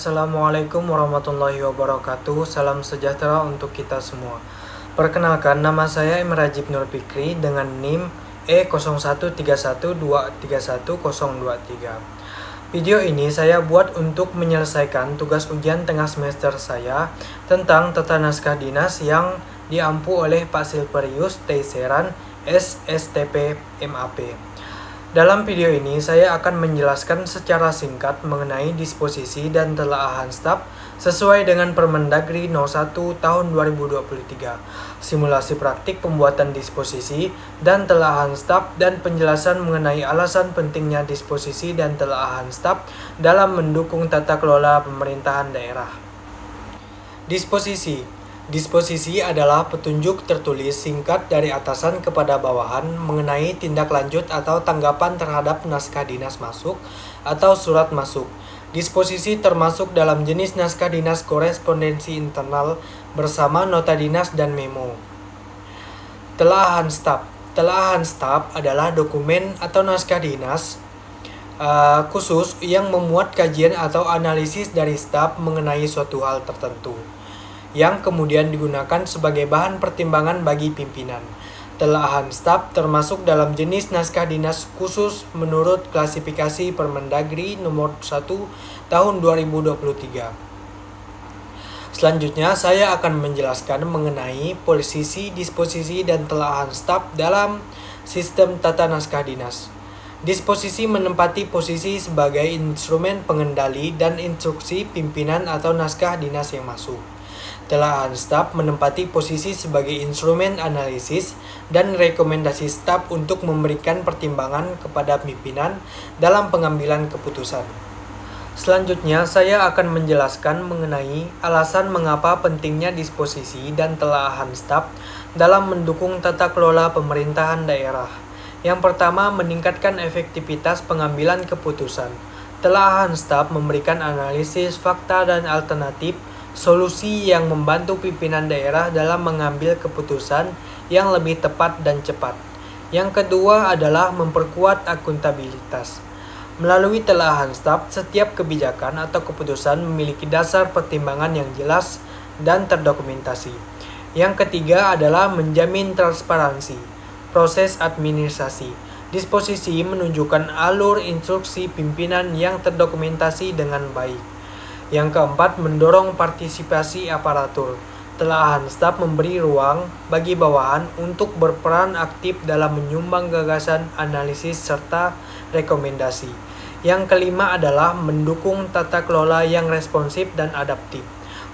Assalamualaikum warahmatullahi wabarakatuh. Salam sejahtera untuk kita semua. Perkenalkan, nama saya Emre Rajib Nur Fikri dengan NIM E0131231023. Video ini saya buat untuk menyelesaikan tugas ujian tengah semester saya tentang tata naskah dinas yang diampu oleh Pak Silverius Teiseran, SSTP MAP. Dalam video ini, saya akan menjelaskan secara singkat mengenai disposisi dan telaahan staf sesuai dengan Permendagri No. 1 Tahun 2023, simulasi praktik pembuatan disposisi dan telaahan staf, dan penjelasan mengenai alasan pentingnya disposisi dan telaahan staf dalam mendukung tata kelola pemerintahan daerah. Disposisi adalah petunjuk tertulis singkat dari atasan kepada bawahan mengenai tindak lanjut atau tanggapan terhadap naskah dinas masuk atau surat masuk. Disposisi termasuk dalam jenis naskah dinas korespondensi internal bersama nota dinas dan memo. Telaahan staf adalah dokumen atau naskah dinas khusus yang memuat kajian atau analisis dari staf mengenai suatu hal tertentu, yang kemudian digunakan sebagai bahan pertimbangan bagi pimpinan. Telaahan staf termasuk dalam jenis naskah dinas khusus menurut klasifikasi Permendagri Nomor 1 Tahun 2023. Selanjutnya, saya akan menjelaskan mengenai posisi, disposisi, dan telaahan staf dalam sistem tata naskah dinas. Disposisi menempati posisi sebagai instrumen pengendali dan instruksi pimpinan atau naskah dinas yang masuk. Telaahan staf menempati posisi sebagai instrumen analisis dan rekomendasi staf untuk memberikan pertimbangan kepada pimpinan dalam pengambilan keputusan. Selanjutnya, saya akan menjelaskan mengenai alasan mengapa pentingnya disposisi dan telaahan staf dalam mendukung tata kelola pemerintahan daerah. Yang pertama, meningkatkan efektivitas pengambilan keputusan. Telaahan staf memberikan analisis fakta dan alternatif solusi yang membantu pimpinan daerah dalam mengambil keputusan yang lebih tepat dan cepat. Yang kedua adalah memperkuat akuntabilitas. Melalui telaahan staf, setiap kebijakan atau keputusan memiliki dasar pertimbangan yang jelas dan terdokumentasi. Yang ketiga adalah menjamin transparansi proses administrasi. Disposisi menunjukkan alur instruksi pimpinan yang terdokumentasi dengan baik. Yang keempat, mendorong partisipasi aparatur. Telaahan staf memberi ruang bagi bawahan untuk berperan aktif dalam menyumbang gagasan, analisis, serta rekomendasi. Yang kelima adalah mendukung tata kelola yang responsif dan adaptif.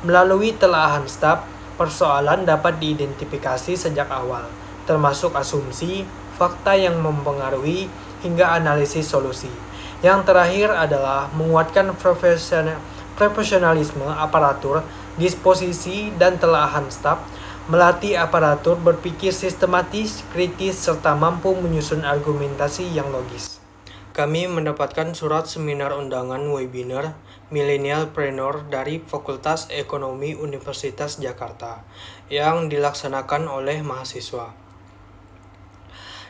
Melalui telaahan staf, persoalan dapat diidentifikasi sejak awal, termasuk asumsi, fakta yang mempengaruhi, hingga analisis solusi. Yang terakhir adalah menguatkan profesionalisme aparatur. Disposisi dan telaahan staf melatih aparatur berpikir sistematis, kritis, serta mampu menyusun argumentasi yang logis. Kami mendapatkan surat seminar undangan webinar Millennialpreneur dari Fakultas Ekonomi Universitas Jakarta yang dilaksanakan oleh mahasiswa.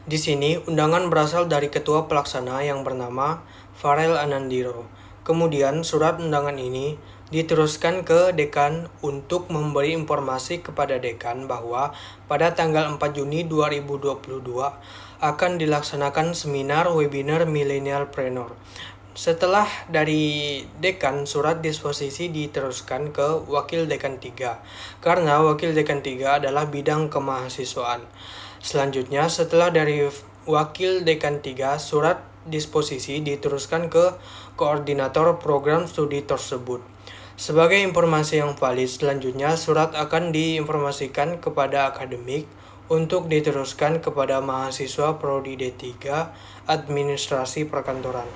Di sini, undangan berasal dari ketua pelaksana yang bernama Farel Anandiro. Kemudian, surat undangan ini diteruskan ke dekan untuk memberi informasi kepada dekan bahwa pada tanggal 4 Juni 2022 akan dilaksanakan seminar webinar Millennialpreneur. Setelah dari dekan, surat disposisi diteruskan ke Wakil Dekan 3, karena Wakil Dekan 3 adalah bidang kemahasiswaan. Selanjutnya, setelah dari Wakil Dekan 3, surat disposisi diteruskan ke koordinator program studi tersebut. Sebagai informasi yang valid, selanjutnya surat akan diinformasikan kepada akademik untuk diteruskan kepada mahasiswa Prodi D3 Administrasi Perkantoran.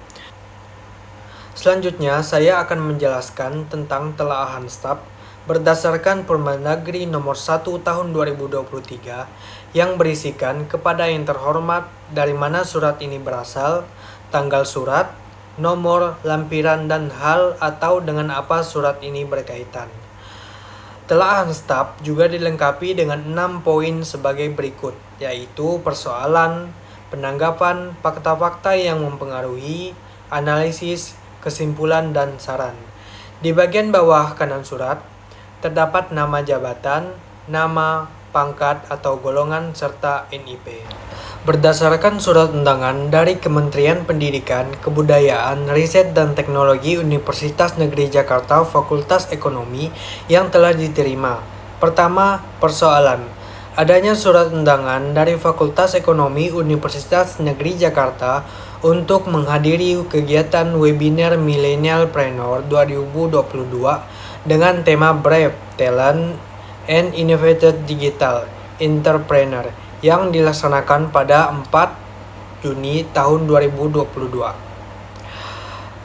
Selanjutnya, saya akan menjelaskan tentang telaahan staf berdasarkan Permendagri Nomor 1 Tahun 2023 yang berisikan kepada yang terhormat dari mana surat ini berasal, tanggal surat, nomor, lampiran, dan hal atau dengan apa surat ini berkaitan. Telaahan staf juga dilengkapi dengan 6 poin sebagai berikut, yaitu persoalan, penanggapan, fakta-fakta yang mempengaruhi, analisis, kesimpulan, dan saran. Di bagian bawah kanan surat, terdapat nama jabatan, nama, pangkat atau golongan, serta NIP. Berdasarkan surat undangan dari Kementerian Pendidikan, Kebudayaan, Riset dan Teknologi Universitas Negeri Jakarta Fakultas Ekonomi yang telah diterima. Pertama, persoalan. Adanya surat undangan dari Fakultas Ekonomi Universitas Negeri Jakarta untuk menghadiri kegiatan webinar Millennialpreneur 2022 dengan tema Brave Talent and Innovative Digital Entrepreneur yang dilaksanakan pada 4 Juni tahun 2022.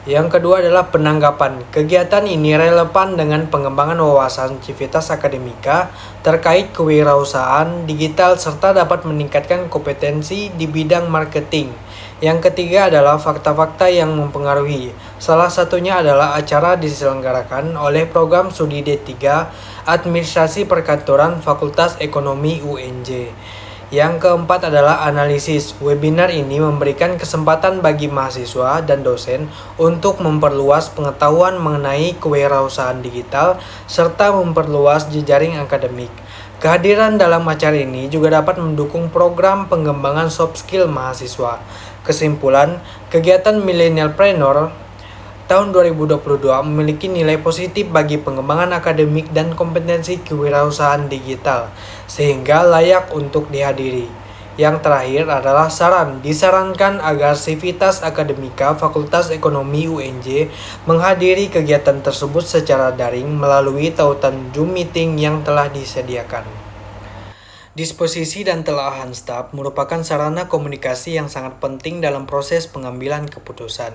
Yang kedua adalah penanggapan. Kegiatan ini relevan dengan pengembangan wawasan civitas akademika terkait kewirausahaan digital serta dapat meningkatkan kompetensi di bidang marketing. Yang ketiga adalah fakta-fakta yang mempengaruhi. Salah satunya adalah acara diselenggarakan oleh program studi D3 Administrasi Perkantoran Fakultas Ekonomi UNJ. Yang keempat adalah analisis. Webinar ini memberikan kesempatan bagi mahasiswa dan dosen untuk memperluas pengetahuan mengenai kewirausahaan digital serta memperluas jejaring akademik. Kehadiran dalam acara ini juga dapat mendukung program pengembangan soft skill mahasiswa. Kesimpulan, kegiatan Millennialpreneur tahun 2022 memiliki nilai positif bagi pengembangan akademik dan kompetensi kewirausahaan digital, sehingga layak untuk dihadiri. Yang terakhir adalah saran. Disarankan agar Sivitas Akademika Fakultas Ekonomi UNJ menghadiri kegiatan tersebut secara daring melalui tautan Zoom meeting yang telah disediakan. Disposisi dan telaahan staf merupakan sarana komunikasi yang sangat penting dalam proses pengambilan keputusan.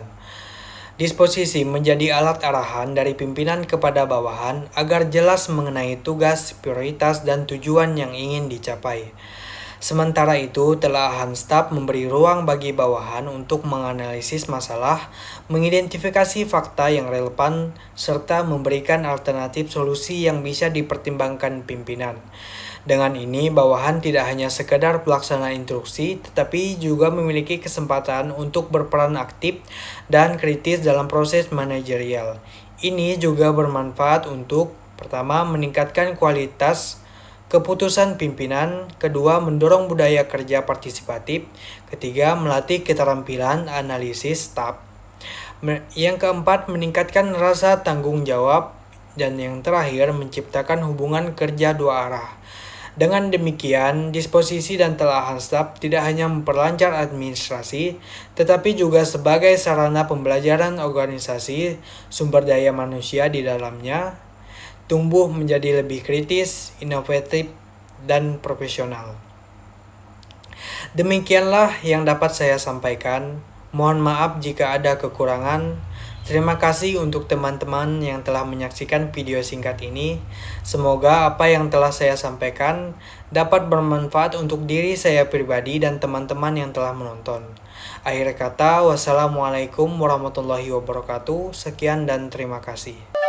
Disposisi menjadi alat arahan dari pimpinan kepada bawahan agar jelas mengenai tugas, prioritas, dan tujuan yang ingin dicapai. Sementara itu, telaahan staf memberi ruang bagi bawahan untuk menganalisis masalah, mengidentifikasi fakta yang relevan, serta memberikan alternatif solusi yang bisa dipertimbangkan pimpinan. Dengan ini, bawahan tidak hanya sekedar pelaksana instruksi, tetapi juga memiliki kesempatan untuk berperan aktif dan kritis dalam proses manajerial. Ini juga bermanfaat untuk, pertama, meningkatkan kualitas keputusan pimpinan, kedua, mendorong budaya kerja partisipatif, ketiga, melatih keterampilan analisis staf, yang keempat, meningkatkan rasa tanggung jawab, dan yang terakhir, menciptakan hubungan kerja dua arah. Dengan demikian, disposisi dan telaahan staf tidak hanya memperlancar administrasi, tetapi juga sebagai sarana pembelajaran organisasi sumber daya manusia di dalamnya tumbuh menjadi lebih kritis, inovatif, dan profesional. Demikianlah yang dapat saya sampaikan. Mohon maaf jika ada kekurangan. Terima kasih untuk teman-teman yang telah menyaksikan video singkat ini. Semoga apa yang telah saya sampaikan dapat bermanfaat untuk diri saya pribadi dan teman-teman yang telah menonton. Akhir kata, wassalamualaikum warahmatullahi wabarakatuh. Sekian dan terima kasih.